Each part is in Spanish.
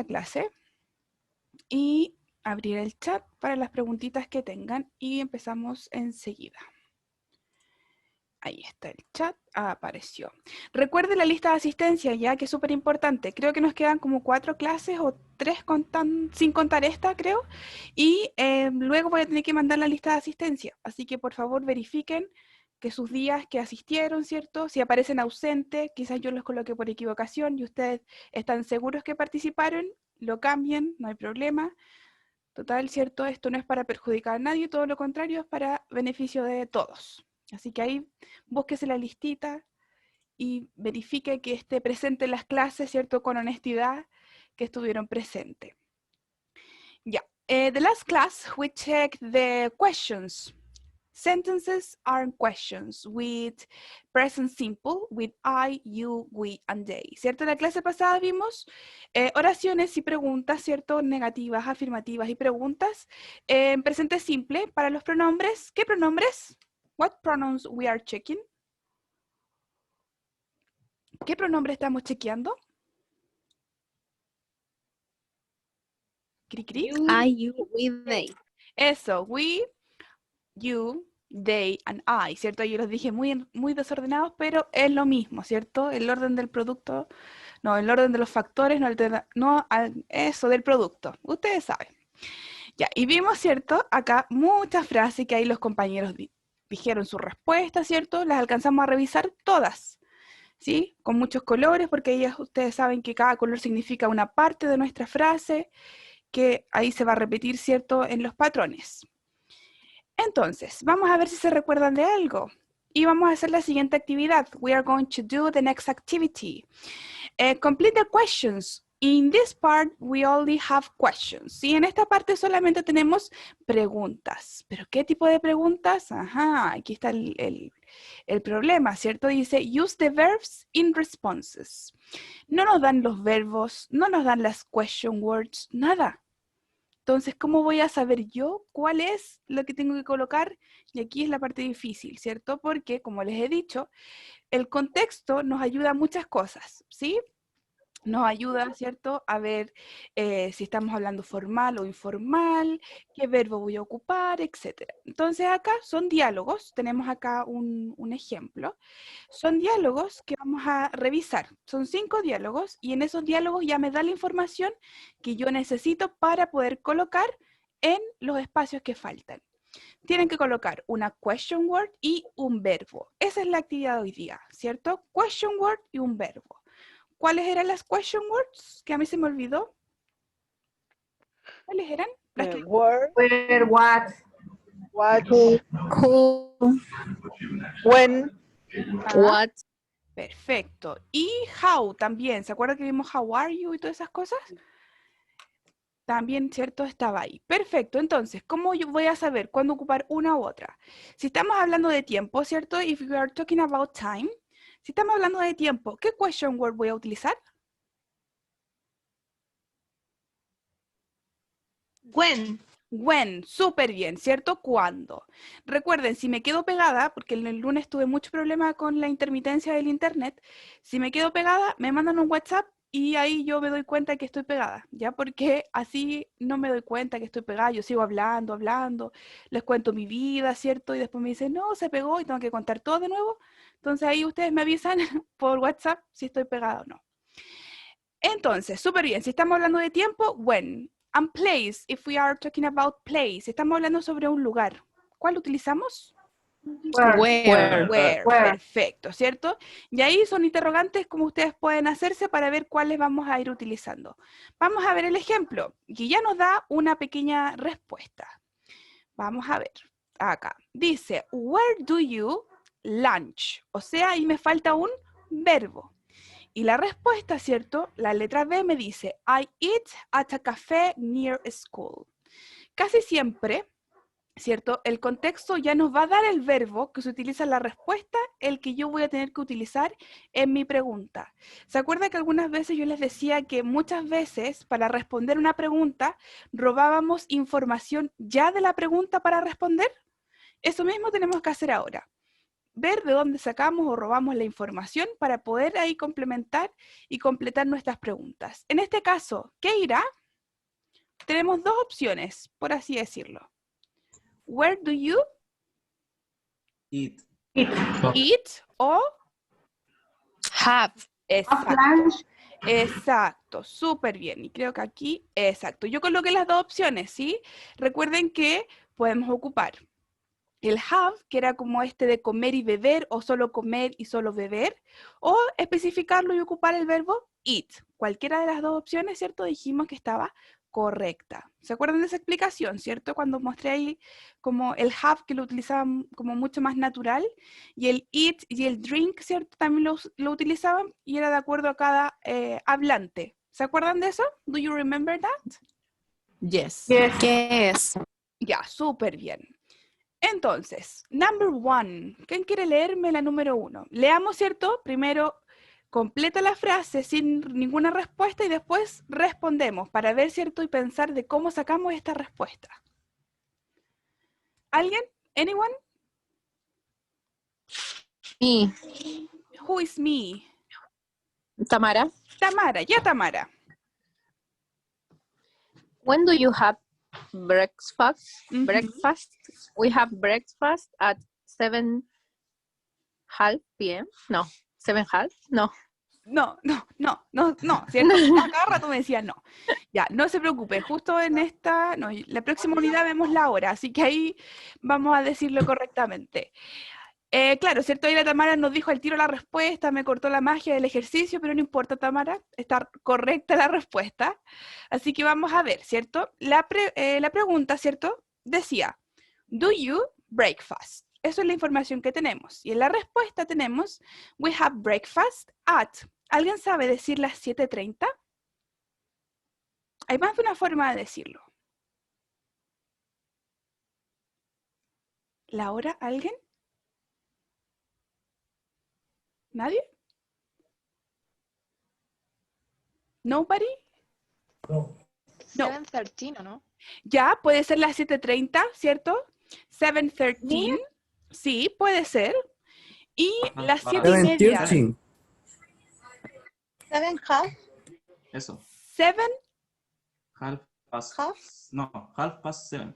la clase y abrir el chat para las preguntitas que tengan y empezamos enseguida. Ahí está el chat, apareció. Recuerde la lista de asistencia ya, que es súper importante. Creo que nos quedan como 4 clases o 3 sin contar esta, creo. Y luego voy a tener que mandar la lista de asistencia. Así que por favor verifiquen que sus días que asistieron, ¿cierto? Si aparecen ausentes, quizás yo los coloqué por equivocación y ustedes están seguros que participaron, lo cambien, no hay problema. Total, ¿cierto? Esto no es para perjudicar a nadie, todo lo contrario, es para beneficio de todos. Así que ahí búsquese la listita y verifique que esté presente en las clases, ¿cierto? Con honestidad, que estuvieron presentes. Ya. The last class, we checked the questions. Sentences are questions with present simple, with I, you, we, and they. ¿Cierto? En la clase pasada vimos oraciones y preguntas, ¿cierto? Negativas, afirmativas y preguntas en presente simple para los pronombres. ¿Qué pronombres? What pronouns we are checking? ¿Qué pronombre estamos chequeando? ¿Cri, cri? I, you, we, they. Eso, we, you, they, and I, ¿cierto? Yo los dije muy, muy desordenados, pero es lo mismo, ¿cierto? El orden del producto, no, el orden de los factores, no eso del producto. Ustedes saben. Ya, y vimos, ¿cierto? Acá muchas frases que ahí los compañeros dijeron su respuesta, ¿cierto? Las alcanzamos a revisar todas, ¿sí? Con muchos colores, porque ellas, ustedes saben que cada color significa una parte de nuestra frase, que ahí se va a repetir, ¿cierto? En los patrones. Entonces, vamos a ver si se recuerdan de algo. Y vamos a hacer la siguiente actividad. We are going to do the next activity. Complete the questions. In this part, we only have questions. Y en esta parte solamente tenemos preguntas. ¿Pero qué tipo de preguntas? Ajá, aquí está el problema, ¿cierto? Dice, use the verbs in responses. No nos dan los verbos, no nos dan las question words, nada. Entonces, ¿cómo voy a saber yo cuál es lo que tengo que colocar? Y aquí es la parte difícil, ¿cierto? Porque, como les he dicho, el contexto nos ayuda a muchas cosas, ¿sí? Nos ayuda, ¿cierto?, a ver si estamos hablando formal o informal, qué verbo voy a ocupar, etc. Entonces, acá son diálogos. Tenemos acá un ejemplo. Son diálogos que vamos a revisar. Son 5 diálogos y en esos diálogos ya me da la información que yo necesito para poder colocar en los espacios que faltan. Tienen que colocar una question word y un verbo. Esa es la actividad de hoy día, ¿cierto? Question word y un verbo. ¿Cuáles eran las question words? Que a mí se me olvidó. ¿Cuáles eran? Las que... Where, What, Who, when, what, Perfecto. Y how también. ¿Se acuerdan que vimos how are you y todas esas cosas? También, ¿cierto? Estaba ahí. Perfecto. Entonces, ¿cómo yo voy a saber cuándo ocupar una u otra? Si estamos hablando de tiempo, ¿cierto? If we are talking about time. Si estamos hablando de tiempo, ¿qué question word voy a utilizar? when, When, súper bien, ¿cierto? ¿Cuándo? Recuerden, si me quedo pegada, porque el lunes tuve mucho problema con la intermitencia del internet, si me quedo pegada, me mandan un WhatsApp y ahí yo me doy cuenta que estoy pegada, ¿ya? Porque así no me doy cuenta que estoy pegada, yo sigo hablando, les cuento mi vida, ¿cierto? Y después me dicen, no, se pegó y tengo que contar todo de nuevo. Entonces ahí ustedes me avisan por WhatsApp si estoy pegada o no. Entonces, súper bien, si estamos hablando de tiempo, when. And place, if we are talking about place, estamos hablando sobre un lugar. ¿Cuál utilizamos? where, Where, perfecto, ¿cierto? Y ahí son interrogantes como ustedes pueden hacerse para ver cuáles vamos a ir utilizando. Vamos a ver el ejemplo, que ya nos da una pequeña respuesta. Vamos a ver, acá. Dice, where do you lunch? O sea, ahí me falta un verbo. Y la respuesta, ¿cierto? La letra B me dice, I eat at a café near school. Casi siempre, ¿cierto? El contexto ya nos va a dar el verbo que se utiliza en la respuesta, el que yo voy a tener que utilizar en mi pregunta. ¿Se acuerda que algunas veces yo les decía que muchas veces para responder una pregunta robábamos información ya de la pregunta para responder? Eso mismo tenemos que hacer ahora. ver de dónde sacamos o robamos la información para poder ahí complementar y completar nuestras preguntas. En este caso, Keira, tenemos dos opciones, por así decirlo. Where do you Eat. eat o Have. exacto. Exacto, súper bien. Y creo que aquí, exacto. Yo coloqué las dos opciones, ¿sí? Recuerden que podemos ocupar el have, que era como este de comer y beber, o solo comer y solo beber, o especificarlo y ocupar el verbo eat. Cualquiera de las dos opciones, ¿cierto? Dijimos que estaba correcta. ¿Se acuerdan de esa explicación, cierto? Cuando mostré ahí como el have, que lo utilizaban como mucho más natural, y el eat y el drink, ¿cierto? También lo utilizaban y era de acuerdo a cada hablante. ¿Se acuerdan de eso? Do you remember that? Yes. Yes. Yes. Ya, súper bien. Entonces, number one. ¿Quién quiere leerme la número 1? Leamos, ¿cierto? Primero, completa la frase sin ninguna respuesta y después respondemos para ver, ¿cierto? Y pensar de cómo sacamos esta respuesta. ¿Alguien? Anyone? Me. Who is me? Tamara. Tamara, ya Tamara. When do you have breakfast? Ujú. Breakfast. We have breakfast at 7:30 p.m. No, 7:30. No. No, ¿cierto? A cada rato me decía no. Ya, no se preocupe, justo en esta, no, la próxima unidad vemos la hora, así que ahí vamos a decirlo correctamente. Claro, ¿cierto? Ahí la Tamara nos dijo al tiro la respuesta, me cortó la magia del ejercicio, pero no importa, Tamara, está correcta la respuesta. Así que vamos a ver, ¿cierto? La pregunta, ¿cierto? Decía, ¿do you breakfast? Eso es la información que tenemos. Y en la respuesta tenemos, we have breakfast at. ¿Alguien sabe decir las 7:30? Hay más de una forma de decirlo. ¿La hora? ¿Alguien? ¿Nadie? ¿Nobody? No. 7:13, ¿no? Ya, puede ser las 7:30, ¿cierto? 7:13. Sí, puede ser. Y las 7:30. 7:13. 7:30. Eso. 7, Half past. Half. No, 7:30.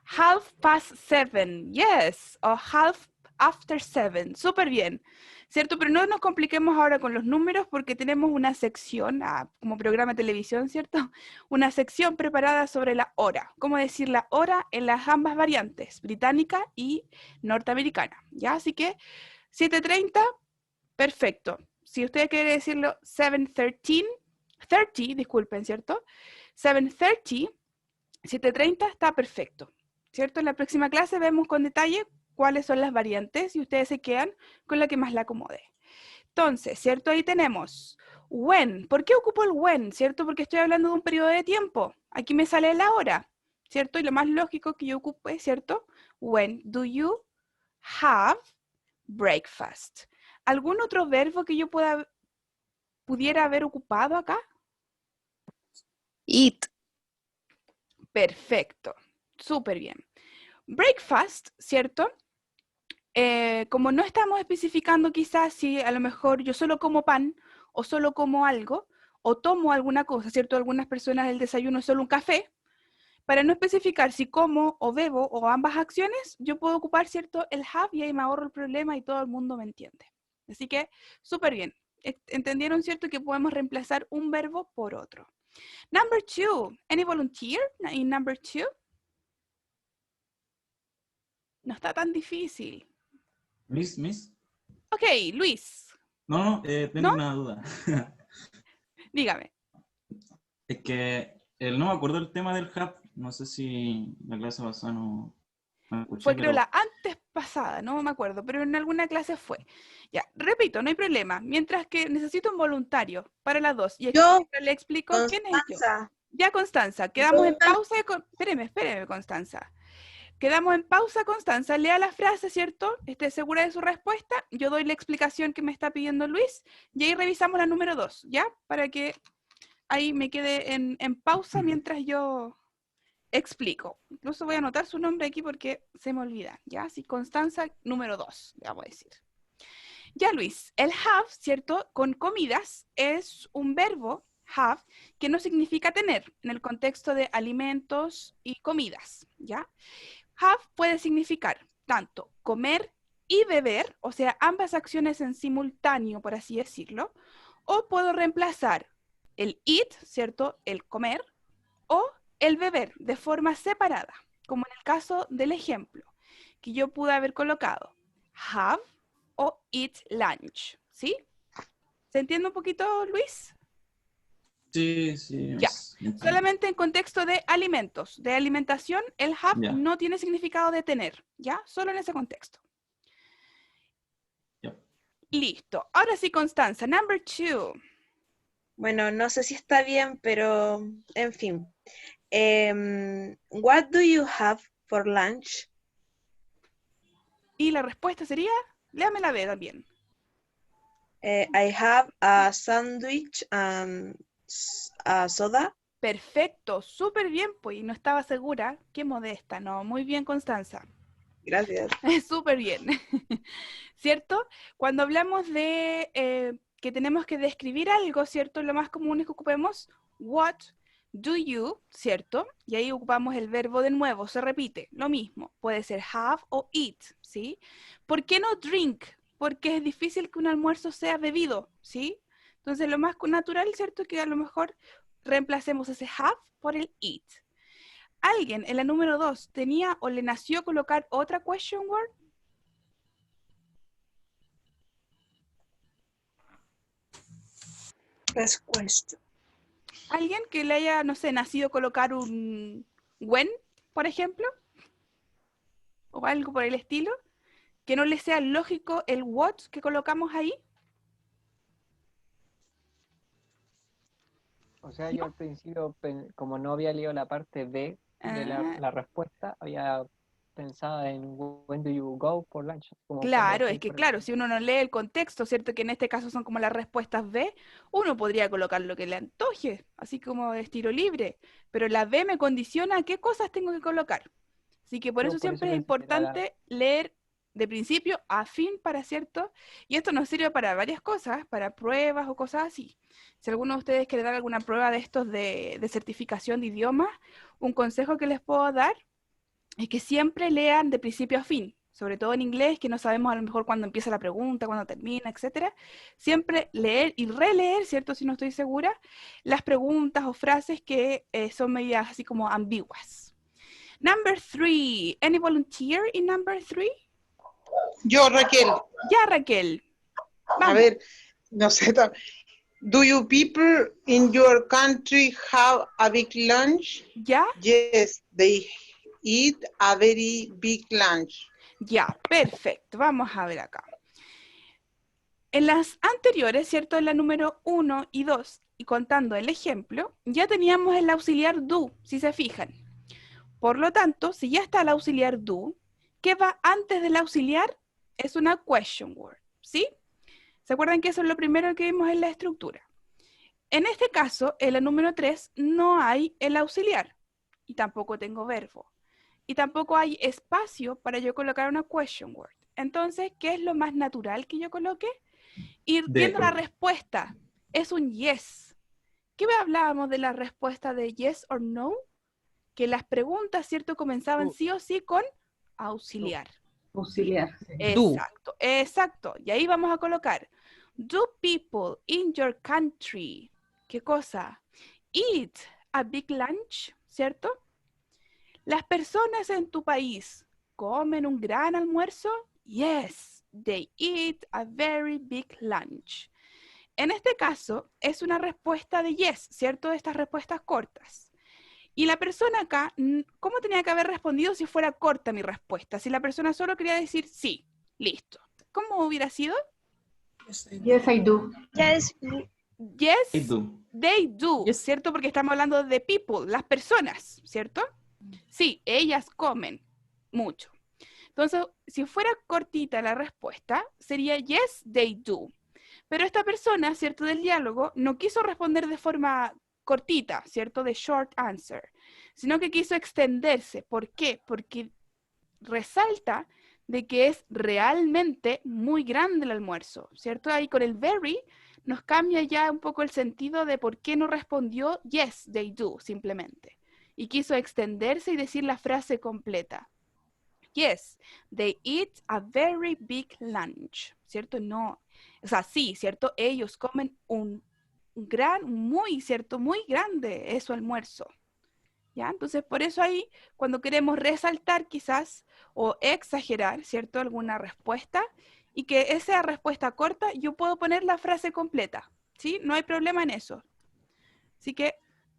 7:30. Yes. O 7:30. Súper bien. ¿Cierto? Pero no nos compliquemos ahora con los números porque tenemos una sección, como programa de televisión, ¿cierto? Una sección preparada sobre la hora. ¿Cómo decir la hora en las ambas variantes, británica y norteamericana? ¿Ya? Así que 7:30, perfecto. Si usted quiere decirlo 7:13, 30, disculpen, ¿cierto? 7:30, 7:30 está perfecto, ¿cierto? En la próxima clase vemos con detalle cuáles son las variantes y ustedes se quedan con la que más la acomode. Entonces, ¿cierto? Ahí tenemos when. ¿Por qué ocupo el when? ¿Cierto? Porque estoy hablando de un periodo de tiempo. Aquí me sale la hora, ¿cierto? Y lo más lógico que yo ocupe, ¿cierto? When do you have breakfast? ¿Algún otro verbo que yo pudiera haber ocupado acá? Eat. Perfecto, súper bien. Breakfast, ¿cierto? Como no estamos especificando quizás si a lo mejor yo solo como pan o solo como algo o tomo alguna cosa, ¿cierto? Algunas personas el desayuno es solo un café. Para no especificar si como o bebo o ambas acciones, yo puedo ocupar, ¿cierto? El have y ahí me ahorro el problema y todo el mundo me entiende. Así que, súper bien. ¿Entendieron, cierto? Que podemos reemplazar un verbo por otro. Number 2. Any volunteer in number 2? No está tan difícil. Miss. Ok, Luis, No, tengo ¿No? una duda. dígame. Es que no me acuerdo el tema del hub. No sé si la clase pasada no escuché. Fue creo pero la antes pasada, no me acuerdo, pero en alguna clase fue. Ya, repito, no hay problema. Mientras que necesito un voluntario para las dos. Y aquí Yo, le explico quién es yo. Constanza. Ya, Constanza, quedamos en Yo- pausa. Espéreme, Constanza. Quedamos en pausa, Constanza. Lea la frase, ¿cierto? Esté segura de su respuesta. Yo doy la explicación que me está pidiendo Luis. Y ahí revisamos la número 2, ¿ya? Para que ahí me quede en pausa mientras yo explico. Incluso voy a anotar su nombre aquí porque se me olvida, ¿ya? Así, Constanza, número 2, le vamos a decir. Ya, Luis, el have, ¿cierto? Con comidas es un verbo, have, que no significa tener en el contexto de alimentos y comidas, ¿ya? Have puede significar tanto comer y beber, o sea, ambas acciones en simultáneo, por así decirlo, o puedo reemplazar el eat, ¿cierto? El comer, o el beber de forma separada, como en el caso del ejemplo, que yo pude haber colocado have o eat lunch, ¿sí? ¿Se entiende un poquito, Luis? Sí, sí. Ya. Solamente en contexto de alimentos, de alimentación, el have Ya. no tiene significado de tener, ¿ya? Solo en ese contexto. Ya. Listo. Ahora sí, Constanza, number 2. Bueno, no sé si está bien, pero en fin. What do you have for lunch? Y la respuesta sería, léame la B también. I have a sandwich and a soda. Perfecto, súper bien, pues, y no estaba segura. Qué modesta, ¿no? Muy bien, Constanza. Gracias. Súper bien. ¿Cierto? Cuando hablamos de que tenemos que describir algo, ¿cierto? Lo más común es que ocupemos what do you, ¿cierto? Y ahí ocupamos el verbo de nuevo, se repite, lo mismo. Puede ser have o eat, ¿sí? ¿Por qué no drink? Porque es difícil que un almuerzo sea bebido, ¿sí? Entonces lo más natural, ¿cierto? Que a lo mejor reemplacemos ese have por el eat. ¿Alguien en la número 2 tenía o le nació colocar otra question word? Best question. ¿Alguien que le haya, no sé, nacido colocar un when, por ejemplo? O algo por el estilo. Que no le sea lógico el what que colocamos ahí. O sea, yo al principio, como no había leído la parte B de Ah, la respuesta, había pensado en when do you go for lunch. Como claro, cuando es fui que por- claro, si uno no lee el contexto, ¿cierto? Que en este caso son como las respuestas B, uno podría colocar lo que le antoje, así como de estilo libre, pero la B me condiciona a qué cosas tengo que colocar. Así que por yo eso por eso siempre es pensé que era importante leer de principio a fin para cierto, y esto nos sirve para varias cosas, para pruebas o cosas así. Si alguno de ustedes quiere dar alguna prueba de estos de certificación de idiomas, un consejo que les puedo dar es que siempre lean de principio a fin, sobre todo en inglés, que no sabemos a lo mejor cuándo empieza la pregunta, cuándo termina, etcétera. Siempre leer y releer, ¿cierto? Si no estoy segura, las preguntas o frases que son medias así como ambiguas. Number 3. Any volunteer in number 3? Yo, Raquel, Ya, Raquel. a Vamos. ver, no sé. Do you people in your country have a big lunch? ¿Ya? Yes, they eat a very big lunch. Ya, perfecto. Vamos a ver acá. En las anteriores, ¿cierto? En la número 1 y 2, y contando el ejemplo, ya teníamos el auxiliar do, si se fijan. Por lo tanto, si ya está el auxiliar do, ¿qué va antes del auxiliar? Es una question word, ¿sí? ¿Se acuerdan que eso es lo primero que vimos en la estructura? En este caso, en la número 3, no hay el auxiliar, y tampoco tengo verbo. Y tampoco hay espacio para yo colocar una question word. Entonces, ¿qué es lo más natural que yo coloque? Ir viendo la respuesta. Es un yes. ¿Qué hablábamos de la respuesta de yes or no? Que las preguntas, ¿cierto? Comenzaban sí o sí con auxiliar. Auxiliar. Exacto, exacto. Y ahí vamos a colocar, do people in your country, ¿qué cosa? Eat a big lunch, ¿cierto? Las personas en tu país comen un gran almuerzo. Yes, they eat a very big lunch. En este caso, es una respuesta de yes, ¿cierto? De estas respuestas cortas. Y la persona acá, ¿cómo tenía que haber respondido si fuera corta mi respuesta? Si la persona solo quería decir sí, listo. ¿Cómo hubiera sido? Yes, I do. Yes, Yes, They do. they do, Yes. ¿cierto? Porque estamos hablando de people, las personas, ¿cierto? Sí, ellas comen mucho. Entonces, si fuera cortita la respuesta, sería yes, they do. Pero esta persona, ¿cierto? Del diálogo, no quiso responder de forma cortita, ¿cierto? De short answer, sino que quiso extenderse. ¿Por qué? Porque resalta de que es realmente muy grande el almuerzo, ¿cierto? Ahí con el very nos cambia ya un poco el sentido de por qué no respondió yes, they do, simplemente. Y quiso extenderse y decir la frase completa. Yes, they eat a very big lunch, ¿cierto? No, o sea, sí, ¿cierto? Ellos comen un ¿cierto? Muy grande es su almuerzo. ¿Ya? Entonces, por eso ahí, cuando queremos resaltar quizás o exagerar, ¿cierto? Alguna respuesta y que esa respuesta corta, yo puedo poner la frase completa, ¿sí? No hay problema en eso. Así que,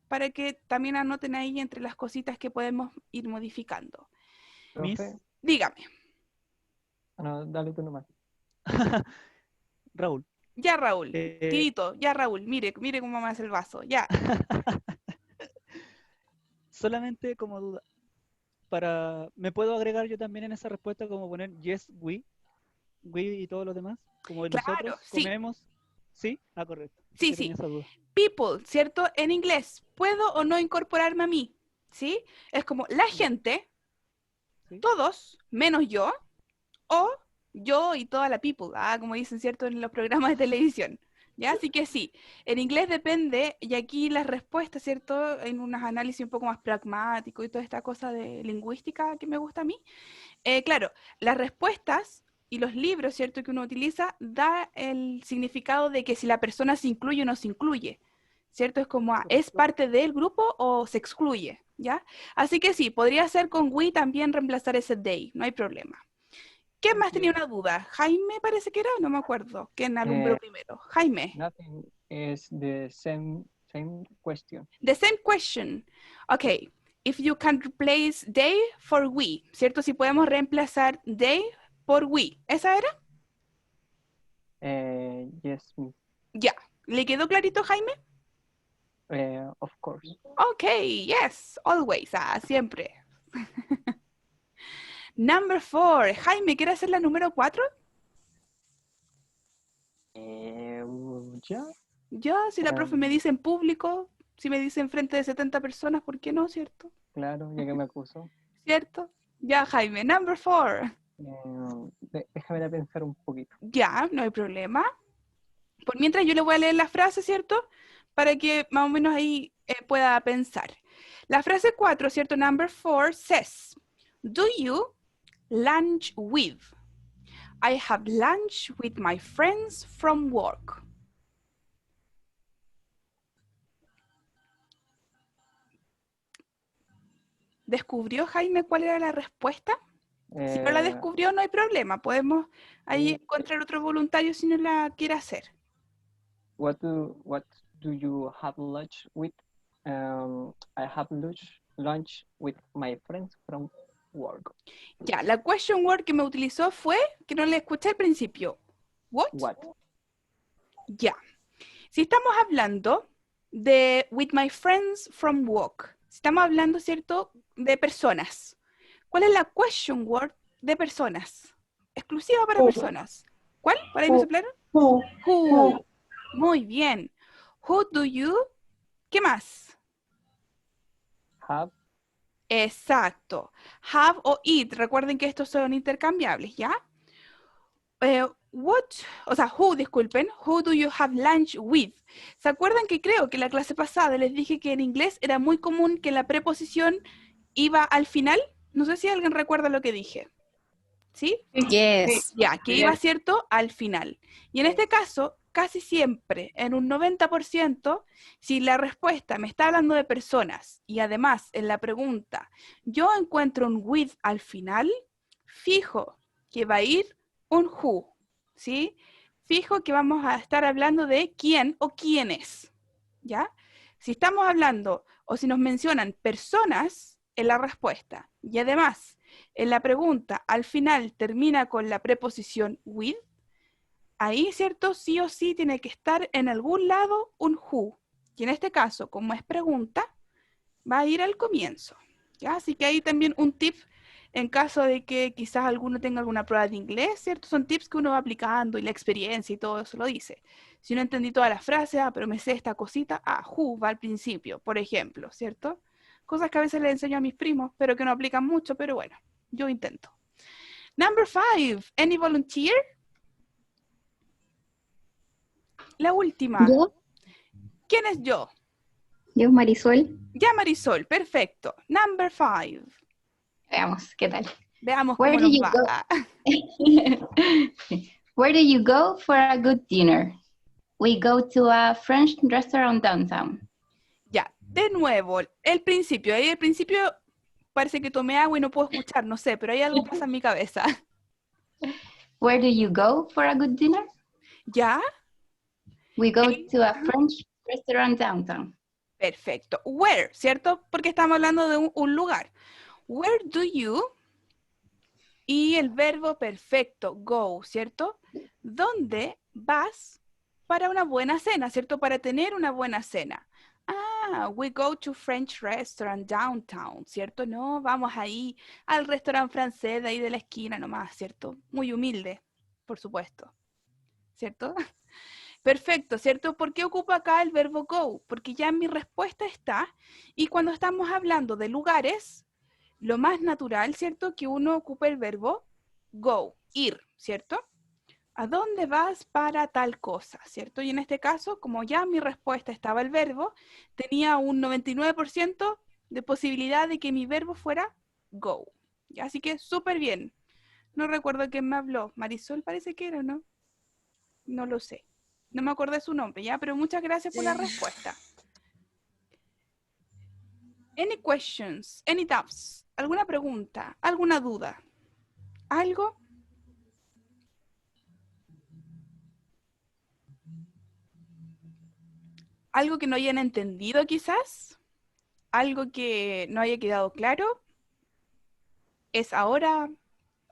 para que también anoten ahí entre las cositas que podemos ir modificando. Profe, Miss, Dígame. no, dale tú nomás. Raúl, Ya, Raúl. eh, Tirito, ya, Raúl. Mire cómo me hace el vaso. Ya. solamente como duda, ¿me puedo agregar yo también en esa respuesta como poner yes, we y todos los demás? Como Claro, nosotros sí. comemos, ¿sí? Ah, correcto. Sí, Que tenía sí. esa duda. People, ¿cierto? En inglés, ¿puedo o no incorporarme a mí? ¿Sí? Es como la gente, ¿Sí? todos, menos yo, o yo y toda la people, como dicen, ¿cierto? En los programas de televisión. ¿Ya? Así que sí, en inglés depende, y aquí las respuestas, ¿cierto? En unos análisis un poco más pragmáticos y toda esta cosa de lingüística que me gusta a mí. Claro, las respuestas y los libros, ¿cierto? Que uno utiliza, da el significado de que si la persona se incluye o no se incluye, ¿cierto? Es como, ¿es parte del grupo o se excluye? ¿Ya? Así que sí, podría ser con we también reemplazar ese they, no hay problema. ¿Quién más tenía una duda? Jaime parece que era, no me acuerdo. ¿Quién alumbró primero? Jaime. Nothing is the same question. The same question. Ok. If you can replace they for we, ¿cierto? Si podemos reemplazar they por we. ¿Esa era? Yes, miss. Ya. ¿Le quedó clarito, Jaime? Of course. Ok, yes, always. Siempre. Number 4. Jaime, ¿quiere hacer la número 4? Ya. Ya, si la profe me dice en público, si me dice en frente de 70 personas, ¿por qué no, cierto? Claro, ya que me acuso. ¿Cierto? Ya, Jaime, number 4. Déjame pensar un poquito. Ya, no hay problema. Por mientras yo le voy a leer la frase, ¿cierto? Para que más o menos ahí pueda pensar. La frase 4, ¿cierto? Number 4 says, do you lunch with? I have lunch with my friends from work. ¿Descubrió, Jaime, cuál era la respuesta? Si no la descubrió, no hay problema. Podemos ahí encontrar otro voluntario si no la quiere hacer. What do you have lunch with? I have lunch with my friends from work. Ya, la question word que me utilizó fue, que no le escuché al principio. What? What? Ya. Si estamos hablando de with my friends from work, si estamos hablando, ¿cierto?, de personas. ¿Cuál es la question word de personas? Exclusiva para personas. ¿Cuál? ¿Para ahí me soplaron? Who. Muy bien. Who do you? ¿Qué más? Have. Exacto. Have o eat. Recuerden que estos son intercambiables, ¿ya? Who, disculpen. Who do you have lunch with? ¿Se acuerdan que creo que la clase pasada les dije que en inglés era muy común que la preposición iba al final? No sé si alguien recuerda lo que dije. ¿Sí? Yes. Ya, que iba, ¿cierto?, al final. Y en este caso, casi siempre, en un 90%, si la respuesta me está hablando de personas y además en la pregunta yo encuentro un with al final, fijo que va a ir un who, ¿sí? Fijo que vamos a estar hablando de quién o quiénes, ¿ya? Si estamos hablando o si nos mencionan personas en la respuesta y además en la pregunta al final termina con la preposición with, ahí, ¿cierto? Sí o sí tiene que estar en algún lado un who. Y en este caso, como es pregunta, va a ir al comienzo, ¿ya? Así que ahí también un tip En caso de que quizás alguno tenga alguna prueba de inglés, ¿cierto? Son tips que uno va aplicando y la experiencia y todo eso lo dice. Si no entendí toda la frase, pero me sé esta cosita, who va al principio, por ejemplo, ¿cierto? Cosas que a veces les enseño a mis primos, pero que no aplican mucho, pero bueno, yo intento. Number 5, any volunteer? La última. Yo, ¿Quién es yo? yo Marisol. Ya Marisol, perfecto. Number 5. Veamos, ¿qué tal? Veamos Where cómo do nos you va. Where do you go for a good dinner? We go to a French restaurant downtown. Ya, de nuevo, el principio. Ahí el principio parece que tomé agua y no puedo escuchar, no sé, pero hay algo pasa en mi cabeza. Where do you go for a good dinner? ¿Ya? We go to a French restaurant downtown. Perfecto. Where, ¿cierto? Porque estamos hablando de un lugar. Where do you? Y el verbo perfecto, go, ¿cierto? ¿Dónde vas para una buena cena, ¿cierto? Para tener una buena cena. We go to French restaurant downtown, ¿cierto? No, vamos ahí al restaurante francés de ahí de la esquina nomás, ¿cierto? Muy humilde, por supuesto, ¿cierto? Perfecto, ¿cierto? ¿Por qué ocupo acá el verbo go? Porque ya mi respuesta está, y cuando estamos hablando de lugares, lo más natural, ¿cierto? Que uno ocupe el verbo go, ir, ¿cierto? ¿A dónde vas para tal cosa? ¿Cierto? Y en este caso, como ya mi respuesta estaba el verbo, tenía un 99% de posibilidad de que mi verbo fuera go. Así que súper bien. No recuerdo quién me habló. Marisol parece que era, ¿no? No lo sé. No me acordé su nombre, ¿ya? Pero muchas gracias por la respuesta. Any questions? Any doubts? ¿Alguna pregunta? ¿Alguna duda? ¿Algo? ¿Algo que no hayan entendido quizás? ¿Algo que no haya quedado claro? ¿Es ahora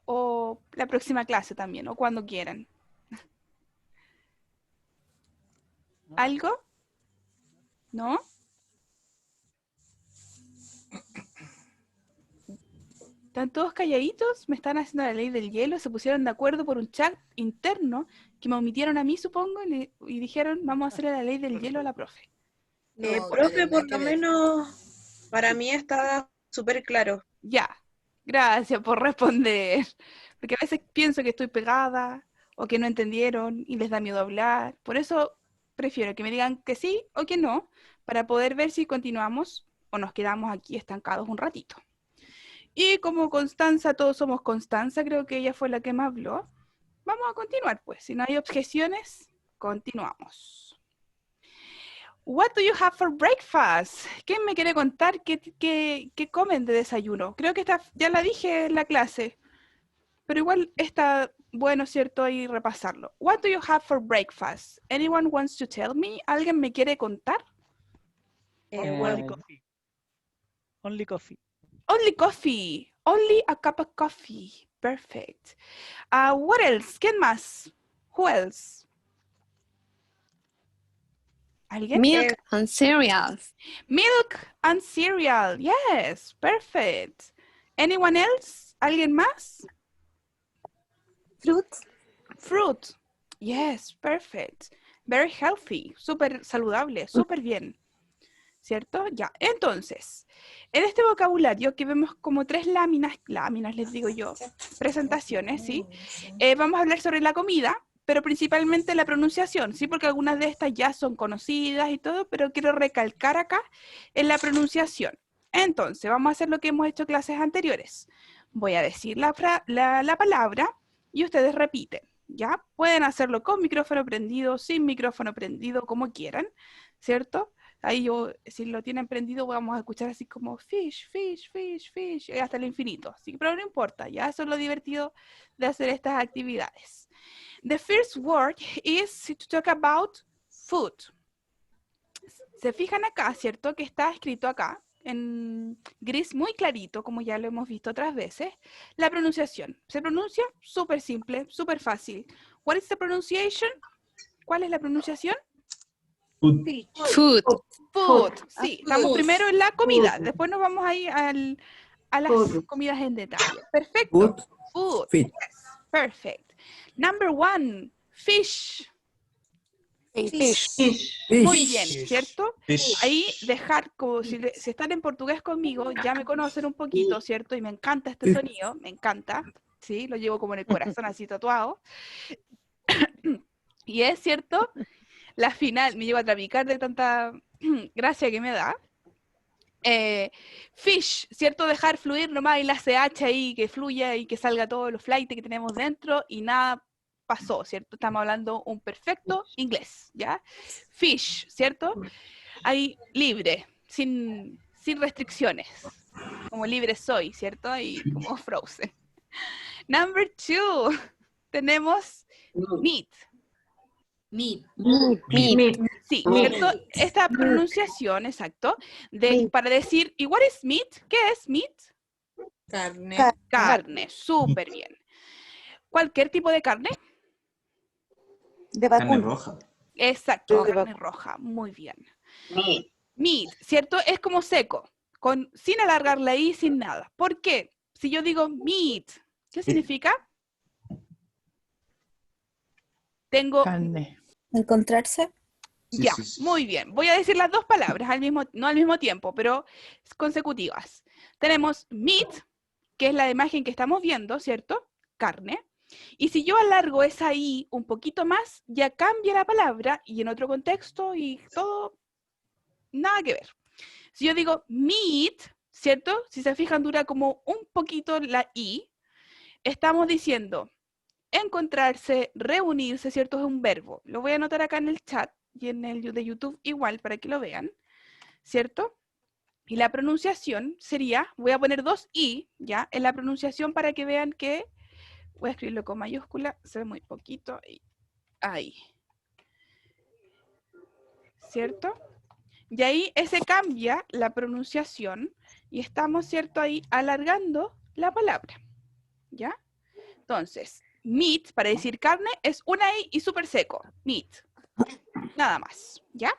o la próxima clase también? O cuando quieran. ¿Algo? ¿No? ¿Están todos calladitos? ¿Me están haciendo la ley del hielo? ¿Se pusieron de acuerdo por un chat interno que me omitieron a mí, supongo? Y dijeron, vamos a hacerle la ley del hielo a la profe. Profe, por lo menos para mí está súper claro. Ya, gracias por responder. Porque a veces pienso que estoy pegada o que no entendieron y les da miedo hablar. Por eso prefiero que me digan que sí o que no, para poder ver si continuamos o nos quedamos aquí estancados un ratito. Y como Constanza, todos somos Constanza, creo que ella fue la que me habló. Vamos a continuar, pues. Si no hay objeciones, continuamos. What do you have for breakfast? ¿Quién me quiere contar qué comen de desayuno? Creo que esta ya la dije en la clase, pero igual está bueno, ¿cierto? Ahí repasarlo. What do you have for breakfast? Anyone wants to tell me? ¿Alguien me quiere contar? Only coffee. Only coffee. Only coffee. Only a cup of coffee. Perfect. What else? ¿Quién más? Who else? ¿Alguien? Milk and cereals. Milk and cereal. Yes, perfect. Anyone else? ¿Alguien más? Fruit. Fruit. Yes, perfect. Very healthy. Súper saludable, súper bien. ¿Cierto? Ya. Entonces, en este vocabulario que vemos como 3 láminas les digo yo, presentaciones, ¿sí? Vamos a hablar sobre la comida, pero principalmente la pronunciación, ¿sí? Porque algunas de estas ya son conocidas y todo, pero quiero recalcar acá en la pronunciación. Entonces, vamos a hacer lo que hemos hecho en clases anteriores. Voy a decir la palabra y ustedes repiten, ¿ya? Pueden hacerlo con micrófono prendido, sin micrófono prendido, como quieran, ¿cierto? Ahí si lo tienen prendido, vamos a escuchar así como fish, fish, fish, fish, hasta el infinito. Así, pero no importa, ya eso es lo divertido de hacer estas actividades. The first word is to talk about food. Se fijan acá, ¿cierto? Que está escrito acá, en gris muy clarito, como ya lo hemos visto otras veces, la pronunciación. Se pronuncia súper simple, súper fácil. What is the pronunciation? ¿Cuál es la pronunciación? Food. Food. Sí, estamos primero en la comida, después nos vamos ahí a las Food. comidas en detalle. Perfecto. Food. Food. Feed. Yes, perfect. Number 1, fish. Fish. Fish. Muy bien, ¿cierto? Fish. Ahí dejar, como si están en portugués conmigo, ya me conocen un poquito, ¿cierto? Y me encanta este sonido, me encanta, ¿sí? Lo llevo como en el corazón así tatuado. Y es cierto, la final, me llevo a trapicar de tanta gracia que me da. Fish, ¿cierto? Dejar fluir nomás y la CH ahí, que fluya y que salga todos los flights que tenemos dentro y nada pasó, ¿cierto? Estamos hablando un perfecto inglés, ¿ya? Fish, ¿cierto? Ahí libre, sin restricciones, como libre soy, ¿cierto? Y como Frozen. Number 2, tenemos meat. Meat. Meat. Sí, Meat. ¿cierto? Esta pronunciación, exacto, para decir, ¿y what is meat? ¿Qué es meat? Carne. Carne, súper bien. ¿Cualquier tipo de carne? De Carne vacuno. roja. Exacto, De carne roja, muy bien. Meat. Meat, ¿cierto? Es como seco, sin alargar la i, sin nada. ¿Por qué? Si yo digo meat, ¿qué significa? Tengo Carne. Encontrarse. Sí, ya, sí, sí. muy bien. Voy a decir las dos palabras no al mismo tiempo, pero consecutivas. Tenemos meat, que es la imagen que estamos viendo, ¿cierto? Carne. Y si yo alargo esa i un poquito más, ya cambia la palabra y en otro contexto y todo, nada que ver. Si yo digo meat, ¿cierto? Si se fijan, dura como un poquito la i. Estamos diciendo encontrarse, reunirse, ¿cierto? Es un verbo. Lo voy a anotar acá en el chat y en el de YouTube igual para que lo vean, ¿cierto? Y la pronunciación sería, voy a poner 2 i, ¿ya? En la pronunciación para que vean que, voy a escribirlo con mayúscula, se ve muy poquito, y ahí. ¿Cierto? Y ahí ese cambia la pronunciación y estamos, ¿cierto? Ahí alargando la palabra, ¿ya? Entonces, meat, para decir carne, es una i y súper seco. Meat. Nada más, ¿ya?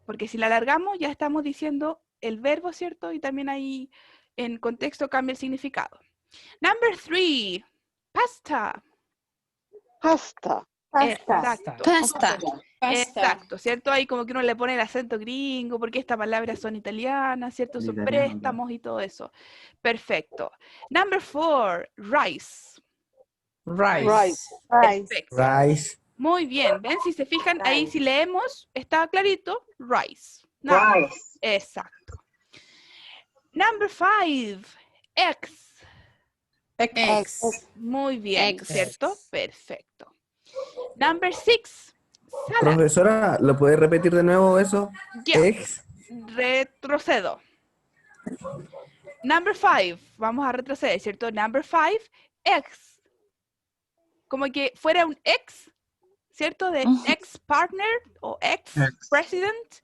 Porque si la alargamos, ya estamos diciendo el verbo, ¿cierto? Y también ahí en contexto cambia el significado. Number 3, pasta. Pasta. Exacto. Pasta. Exacto, ¿cierto? Ahí como que uno le pone el acento gringo, porque estas palabras son italianas, ¿cierto? Son Italiano, préstamos y todo eso. Perfecto. Number 4, rice. Rice. Perfecto. Rice. Muy bien, ¿ven? Si se fijan, ahí si leemos, está clarito, rice. Nada más. Rice. Exacto. Number 5, eggs. Eggs. Muy bien, Eggs. ¿cierto? Perfecto. Number 6, salad. Profesora, ¿lo puede repetir de nuevo eso? Ya. Eggs. Retrocedo. Number 5, vamos a retroceder, ¿cierto? Number 5, ex. Como que fuera un ex, ¿cierto? De ex partner o ex president,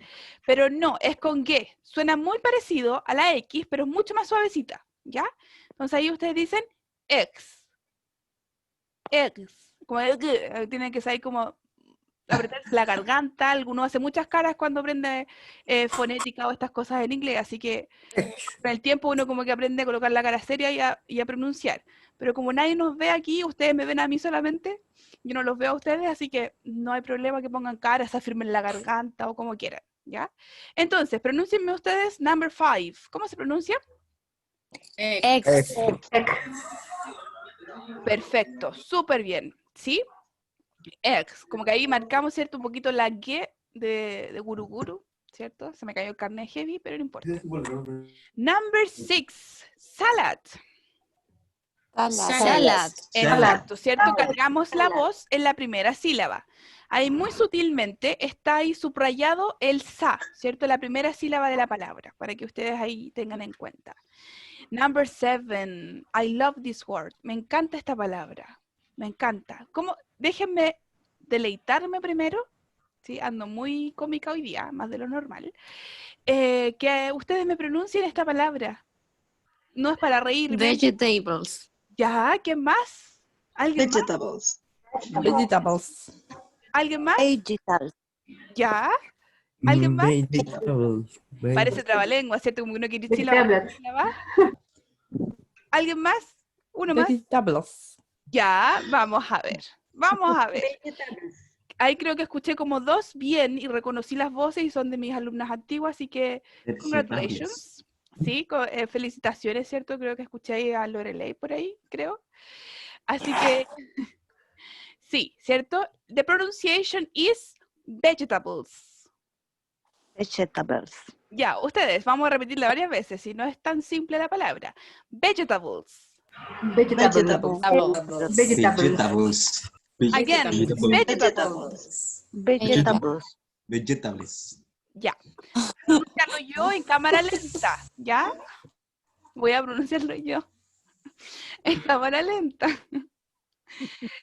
pero no, es con G. Suena muy parecido a la X, pero es mucho más suavecita, ¿ya? Entonces ahí ustedes dicen ex. Ex. Como tienen que saber como apretar la garganta. Alguno hace muchas caras cuando aprende fonética o estas cosas en inglés, así que con el tiempo uno como que aprende a colocar la cara seria y a pronunciar. Pero como nadie nos ve aquí, ustedes me ven a mí solamente, yo no los veo a ustedes, así que no hay problema que pongan caras, afirmen la garganta o como quieran, ¿ya? Entonces, pronúncienme ustedes number 5. ¿Cómo se pronuncia? Eggs. Perfecto, súper bien, ¿sí? Eggs, como que ahí marcamos, ¿cierto? Un poquito la G de guru guru, ¿cierto? Se me cayó el carnet heavy, pero no importa. Number 6, salad. Salad. Exacto, ¿cierto? Cargamos la voz en la primera sílaba. Ahí muy sutilmente está ahí subrayado el sa, ¿cierto? La primera sílaba de la palabra, para que ustedes ahí tengan en cuenta. Number 7, I love this word. Me encanta esta palabra. Me encanta. ¿Cómo? Déjenme deleitarme primero. ¿Sí? Ando muy cómica hoy día, más de lo normal. Que ustedes me pronuncien esta palabra. No es para reírme. Vegetables. ¿Ya? ¿Quién más? ¿Alguien más? Vegetables. Vegetables. ¿Alguien más? Vegetales. ¿Ya? ¿Alguien más? Vegetables. Parece trabalengua, ¿cierto? Como que uno quiere decir la Vegetables. sílaba. ¿Alguien más? ¿Uno más? Vegetables. Ya, vamos a ver. Vamos a ver. Ahí creo que escuché como 2 bien y reconocí las voces y son de mis alumnas antiguas, así que congratulations. Sí, felicitaciones, ¿cierto? Creo que escuché ahí a Lorelei por ahí, creo. Así que, sí, ¿cierto? The pronunciation is vegetables. Vegetables. Ya, ustedes, vamos a repetirla varias veces, si no es tan simple la palabra. Vegetables. Vegetables. Vegetables. Again, vegetables. Vegetables. Vegetables. Ya. Pronunciarlo yo en cámara lenta, ¿ya? Voy a pronunciarlo yo en cámara lenta.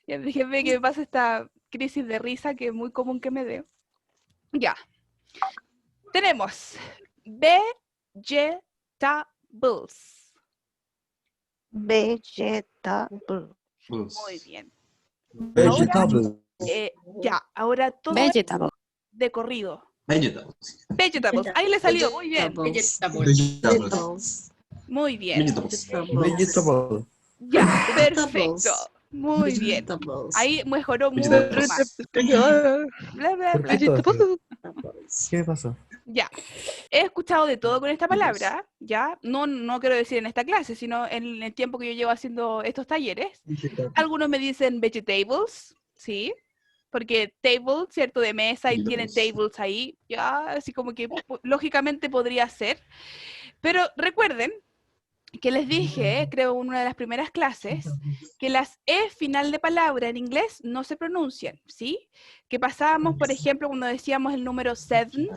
Ya, déjenme que me pase esta crisis de risa que es muy común que me dé. Ya. Tenemos vegetables. Vegetables. Muy bien. Vegetables. Ya, ahora todo Vegetable. de corrido. Vegetables. Vegetables. Ahí le salió, muy bien. Vegetables. Muy bien. Vegetables. Ya, perfecto. Muy bien. Ahí mejoró mucho Vegetables. más. Bla, bla, ¿Por bla. qué todo así? ¿Qué pasó? Ya, he escuchado de todo con esta palabra, ya, no quiero decir en esta clase, sino en el tiempo que yo llevo haciendo estos talleres. Algunos me dicen vegetables, ¿sí? Porque table, ¿cierto? De mesa y tienen tables ahí, ya, así como que lógicamente podría ser. Pero recuerden que les dije, creo en una de las primeras clases, que las E final de palabra en inglés no se pronuncian, ¿sí? Que pasábamos, por ejemplo, cuando decíamos el número 7,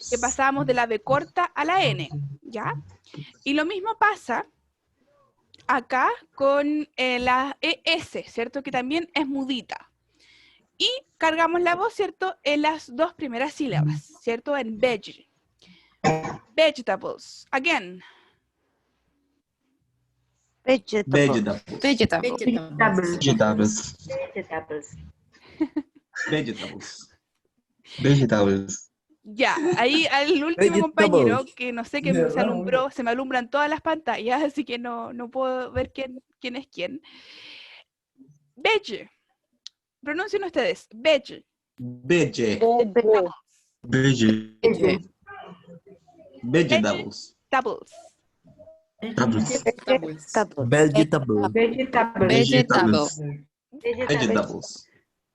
que pasábamos de la B corta a la N, ¿ya? Y lo mismo pasa acá con la ES, ¿cierto? Que también es mudita. Y cargamos la voz, ¿cierto? En las 2 primeras sílabas, ¿cierto? En veg. Vegetables. Again. Vegetables. Vegetable. Vegetables. Vegetables. Vegetables. Ya, ahí al último Vegetables. compañero, que no sé, que De se verdad, alumbró, se me alumbran todas las pantallas, así que no puedo ver quién es quién. Veg. Pronuncien ustedes. Veg. Vege. Vegetables. Vege. Vegetables. Vegetables. Vegetable. Vegetable. Vegetables.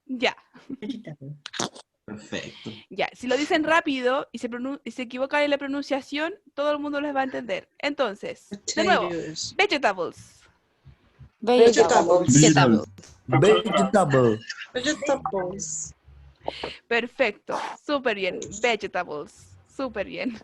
Ya, Perfecto. ya. Si lo dicen rápido y se equivocan en la pronunciación, todo el mundo les va a entender. Entonces, de nuevo, vegetables. Vegetable. Vegetable. Perfecto, súper bien. Vegetables, súper bien.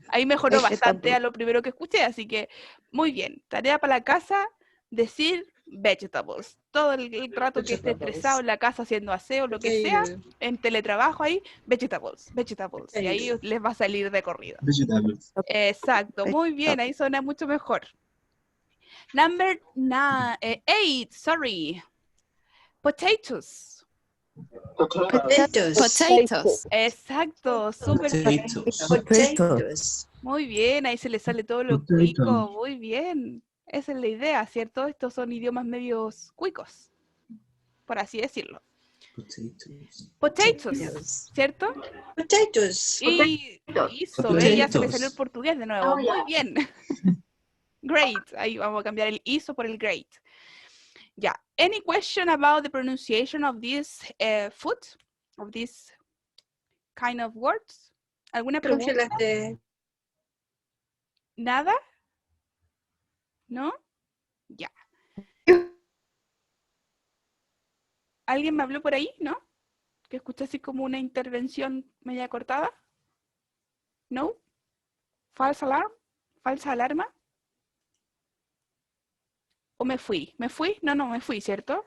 Ahí mejoró bastante a lo primero que escuché, así que muy bien. Tarea para la casa, decir vegetables. Todo el rato que esté estresado en la casa haciendo aseo, lo que sea, en teletrabajo ahí, vegetables. Y ahí les va a salir de corrido. Vegetables. Exacto, muy bien, ahí suena mucho mejor. Number 8, sorry. Potatoes. Potatoes. Exacto, súper bien. Potatoes. Muy bien, ahí se le sale todo lo cuico, muy bien. Esa es la idea, ¿cierto? Estos son idiomas medios cuicos, por así decirlo. Potatoes, ¿cierto? Y hizo, ella se le salió el portugués de nuevo, muy bien. Great, ahí vamos a cambiar el hizo por el great. Ya, any question about the pronunciation of this food, of this kind of words? ¿Alguna pregunta? ¿Nada? ¿No? Ya. ¿Alguien me habló por ahí? ¿No? Que escuché así como una intervención media cortada. ¿No? ¿False alarm? ¿Falsa alarma? ¿O me fui? ¿Me fui? No, me fui, ¿cierto?